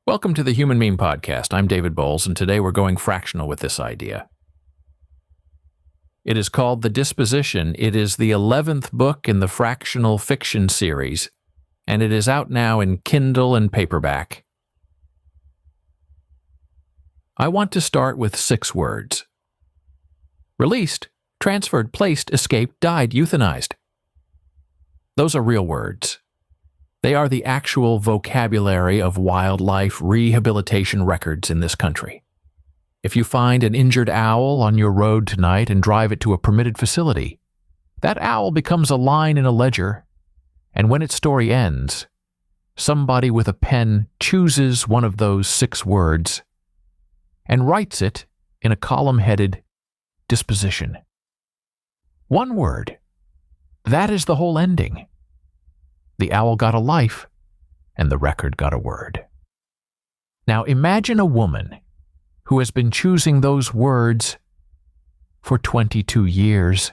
Welcome to the Human Meme Podcast. I'm David Bowles, and today we're going fractional with this idea. It is called The Disposition. It is the 11th book in the Fractional Fiction series, and it is out now in Kindle and paperback. I want to start with 6 words. Released, transferred, placed, escaped, died, euthanized. Those are real words. They are the actual vocabulary of wildlife rehabilitation records in this country. If you find an injured owl on your road tonight and drive it to a permitted facility, that owl becomes a line in a ledger, and when its story ends, somebody with a pen chooses one of those 6 words and writes it in a column headed Disposition. One word. That is the whole ending. The owl got a life, and the record got a word. Now imagine a woman who has been choosing those words for 22 years.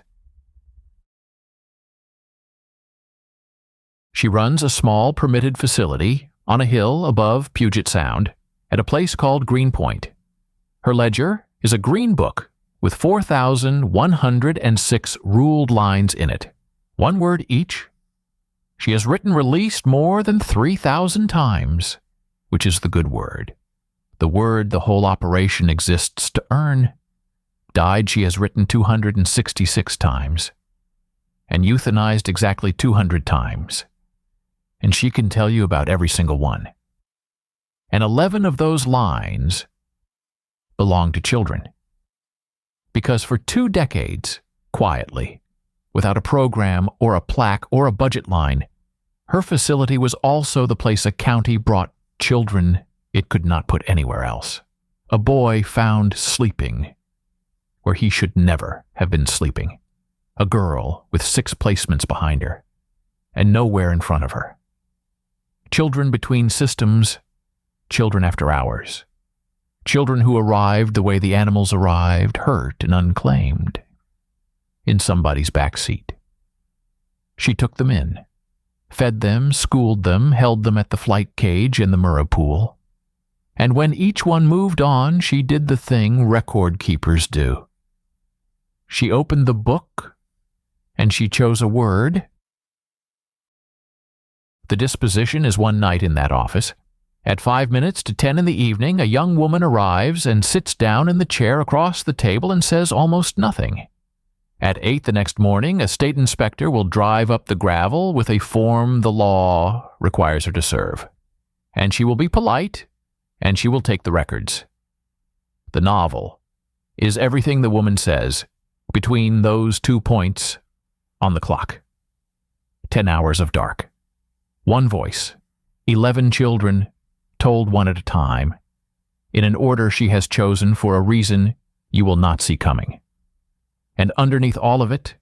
She runs a small permitted facility on a hill above Puget Sound at a place called Greenpoint. Her ledger is a green book with 4,106 ruled lines in it, 1 word each. She has written released more than 3,000 times, which is the good word, the word the whole operation exists to earn. Died she has written 266 times, and euthanized exactly 200 times, and she can tell you about every single one. And 11 of those lines belong to children. Because for 2 decades, quietly, without a program or a plaque or a budget line, her facility was also the place a county brought children it could not put anywhere else. A boy found sleeping where he should never have been sleeping. A girl with 6 placements behind her and nowhere in front of her. Children between systems, children after hours. Children who arrived the way the animals arrived, hurt and unclaimed, in somebody's back seat. She took them in, fed them, schooled them, held them at the flight cage in the Murrah pool. And when each one moved on, she did the thing record keepers do. She opened the book, and she chose a word. The disposition is one night in that office. At 5 minutes to 10 in the evening, a young woman arrives and sits down in the chair across the table and says almost nothing. At 8 the next morning, a state inspector will drive up the gravel with a form the law requires her to serve. And she will be polite, and she will take the records. The novel is everything the woman says between those 2 points on the clock. 10 hours of dark. 1 voice. 11 children, told one at a time, in an order she has chosen for a reason you will not see coming. And underneath all of it,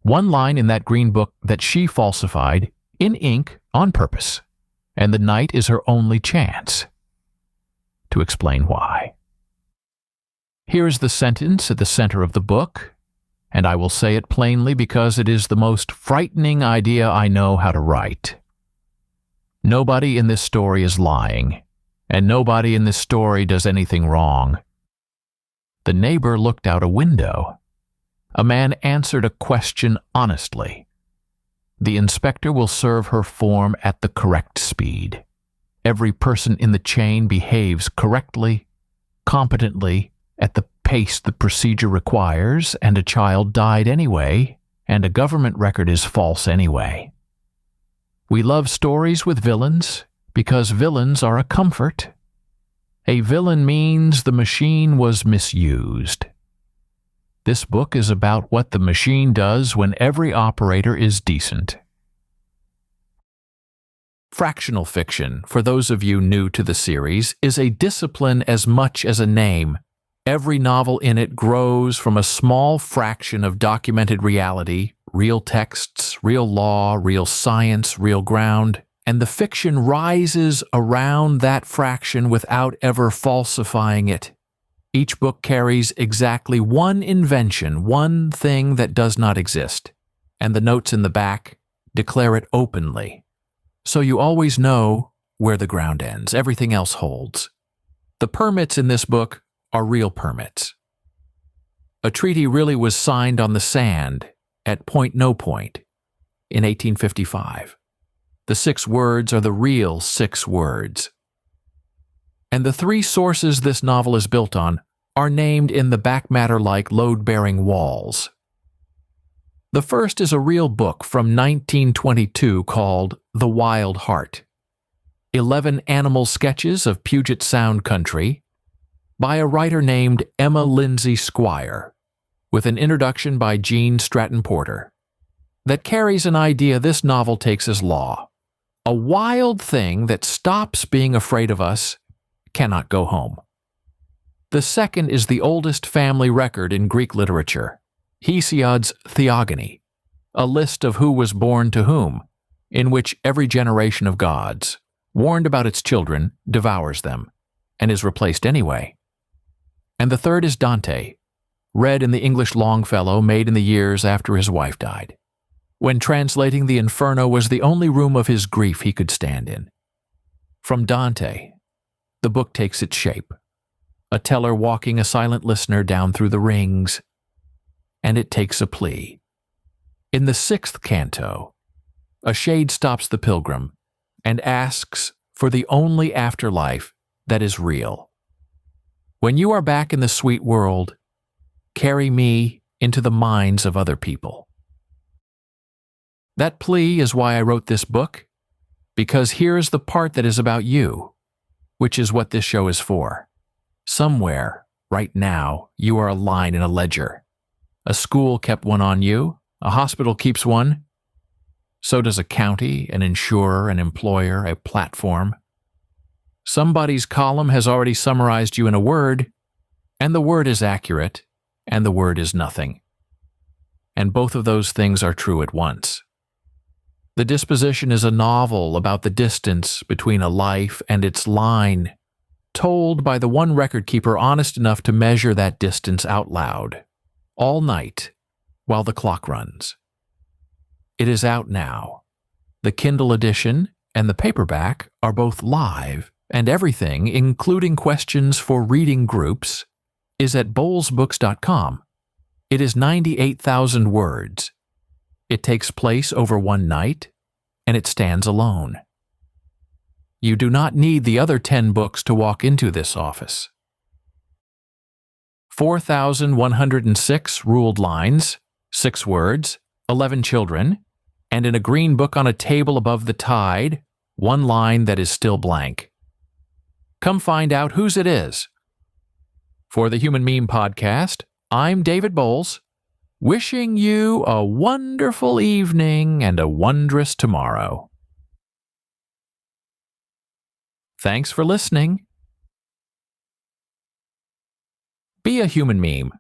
1 line in that green book that she falsified in ink on purpose, and the night is her only chance to explain why. Here is the sentence at the center of the book, and I will say it plainly because it is the most frightening idea I know how to write. Nobody in this story is lying, and nobody in this story does anything wrong. The neighbor looked out a window. A man answered a question honestly. The inspector will serve her form at the correct speed. Every person in the chain behaves correctly, competently, at the pace the procedure requires, and a child died anyway, and a government record is false anyway. We love stories with villains because villains are a comfort. A villain means the machine was misused. This book is about what the machine does when every operator is decent. Fractional fiction, for those of you new to the series, is a discipline as much as a name. Every novel in it grows from a small fraction of documented reality, real texts, real law, real science, real ground, and the fiction rises around that fraction without ever falsifying it. Each book carries exactly 1 invention, 1 thing that does not exist, and the notes in the back declare it openly. So you always know where the ground ends. Everything else holds. The permits in this book are real permits. A treaty really was signed on the sand at Point No Point in 1855. The 6 words are the real 6 words. And the 3 sources this novel is built on are named in the back matter like load-bearing walls. The first is a real book from 1922 called The Wild Heart, 11 animal sketches of Puget Sound country by a writer named Emma-Lindsay Squier, with an introduction by Gene Stratton-Porter, that carries an idea this novel takes as law. A wild thing that stops being afraid of us cannot go home. The second is the oldest family record in Greek literature, Hesiod's Theogony, a list of who was born to whom, in which every generation of gods, warned about its children, devours them, and is replaced anyway. And the third is Dante, read in the English Longfellow made in the years after his wife died, when translating the Inferno was the only room of his grief he could stand in. From Dante, the book takes its shape, a teller walking a silent listener down through the rings, and it takes a plea. In the 6th canto, a shade stops the pilgrim and asks for the only afterlife that is real. When you are back in the sweet world, carry me into the minds of other people. That plea is why I wrote this book, because here is the part that is about you, which is what this show is for. Somewhere, right now, you are a line in a ledger. A school kept one on you, a hospital keeps one. So does a county, an insurer, an employer, a platform. Somebody's column has already summarized you in a word, and the word is accurate, and the word is nothing. And both of those things are true at once. The Disposition is a novel about the distance between a life and its line, told by the one record keeper honest enough to measure that distance out loud, all night, while the clock runs. It is out now. The Kindle edition and the paperback are both live, and everything, including questions for reading groups, is at bowlesbooks.com. It is 98,000 words. It takes place over one night, and it stands alone. You do not need the other 10 books to walk into this office. 4,106 ruled lines, 6 words, 11 children, and in a green book on a table above the tide, 1 line that is still blank. Come find out whose it is. For the Human Meme Podcast, I'm David Bowles, wishing you a wonderful evening and a wondrous tomorrow. Thanks for listening. Be a human meme.